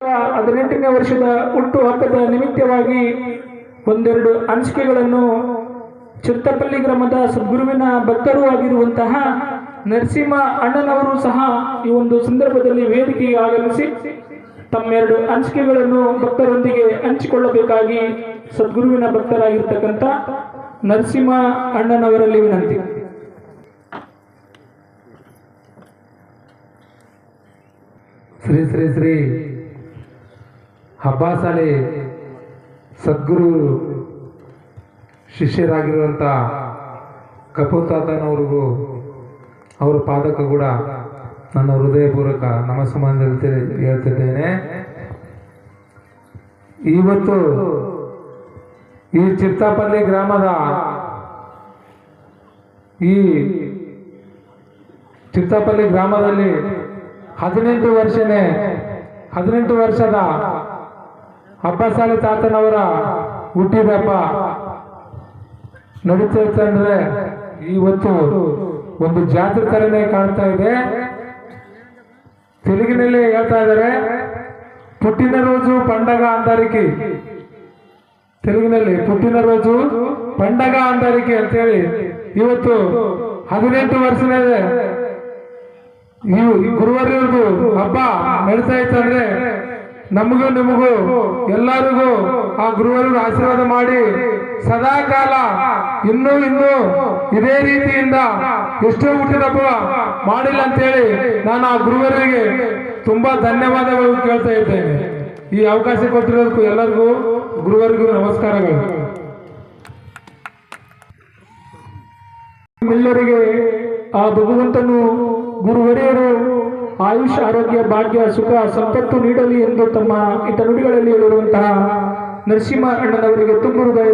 18ನೇ ವರ್ಷದ ಹುಟ್ಟು ಹಬ್ಬದ ನಿಮಿತ್ತವಾಗಿ ಒಂದೆರಡು ಅನಿಸಿಕೆಗಳನ್ನು ಚಿರ್ತಪಲ್ಲಿ ಗ್ರಾಮದ ಸದ್ಗುರುವಿನ ಭಕ್ತರೂ ಆಗಿರುವಂತಹ ನರಸಿಂಹ ಅಣ್ಣನವರು ಸಹ ಈ ಒಂದು ಸಂದರ್ಭದಲ್ಲಿ ವೇದಿಕೆಗೆ ಆಗಮಿಸಿ ತಮ್ಮೆರಡು ಅನಿಸಿಕೆಗಳನ್ನು ಭಕ್ತರೊಂದಿಗೆ ಹಂಚಿಕೊಳ್ಳಬೇಕಾಗಿ ಸದ್ಗುರುವಿನ ಭಕ್ತರಾಗಿರ್ತಕ್ಕಂಥ ನರಸಿಂಹ ಅಣ್ಣನವರಲ್ಲಿ ವಿನಂತಿ. ಶ್ರೀ ಶ್ರೀ ಶ್ರೀ ಹಬ್ಬಾಸಾಲೆ ಸದ್ಗುರು ಶಿಷ್ಯರಾಗಿರುವಂಥ ಕಪೂತಾತನವ್ರಿಗೂ ಅವರ ಪಾದಕ್ಕೂ ಕೂಡ ನನ್ನ ಹೃದಯಪೂರ್ವಕ ನಮಸ್ಕಾರ ಹೇಳ್ತಿದ್ದೇನೆ. ಇವತ್ತು ಈ ಚಿರ್ತಪಲ್ಲಿ ಗ್ರಾಮದ ಚಿರ್ತಪಲ್ಲಿ ಗ್ರಾಮದಲ್ಲಿ 18 ವರ್ಷದ ಹಬ್ಬಸಾಲಿ ತಾತನವರ ಹುಟ್ಟಿದಬ್ಬ ನಡೀತಾ ಅಂದ್ರೆ ಇವತ್ತು ಒಂದು ಜಾತ್ರೆ ತರನೇ ಕಾಣ್ತಾ ಇದೆ. ತೆಲುಗಿನಲ್ಲಿ ಹೇಳ್ತಾ ಇದ್ದಾರೆ, ಪುಟ್ಟಿನ ರೋಜು ಪಂಡಗ ಅಂದಾರಿಕೆ. ತೆಲುಗಿನಲ್ಲಿ ಪುಟ್ಟಿನ ರೋಜು ಪಂಡಗ ಅಂದಾರಿಕೆ ಅಂತೇಳಿ ಇವತ್ತು 18 ವರ್ಷದ ಗುರುವಾರ್ಯವ್ರದ್ದು ಹಬ್ಬ ನಡೀತಾ ಇತ್ತಂದ್ರೆ ನಮಗೂ ನಿಮಗೂ ಎಲ್ಲರಿಗೂ ಆ ಗುರುವರು ಆಶೀರ್ವಾದ ಮಾಡಿ ಸದಾ ಕಾಲ ಇನ್ನೂ ಇದೇ ರೀತಿಯಿಂದ ಎಷ್ಟೋ ಹುಟ್ಟಿದ ಹಬ್ಬ ಮಾಡಿಲ್ಲ ಅಂತೇಳಿ ನಾನು ಆ ಗುರುವರಿಗೆ ತುಂಬಾ ಧನ್ಯವಾದಗಳು ಕೇಳ್ತಾ ಇದ್ದೇನೆ. ಈ ಅವಕಾಶ ಕೊಟ್ಟಿರೋದಕ್ಕೂ ಎಲ್ಲರಿಗೂ ಗುರುವರಿಗೂ ನಮಸ್ಕಾರಗಳು. ಎಲ್ಲರಿಗೆ ಆ ಭಗವಂತನು ಗುರುವರಿಯರು ಆಯುಷ್ ಆರೋಗ್ಯ ಭಾಗ್ಯ ಸುಖ ಸಂಪತ್ತು ನೀಡಲಿ ಎಂದು ತಮ್ಮ ಹಿತ ನುಡಿಗಳಲ್ಲಿ ಹೇಳಿರುವಂತಹ ನರಸಿಂಹ ಅಣ್ಣನವರಿಗೆ ತುಂಬ ಹೃದಯ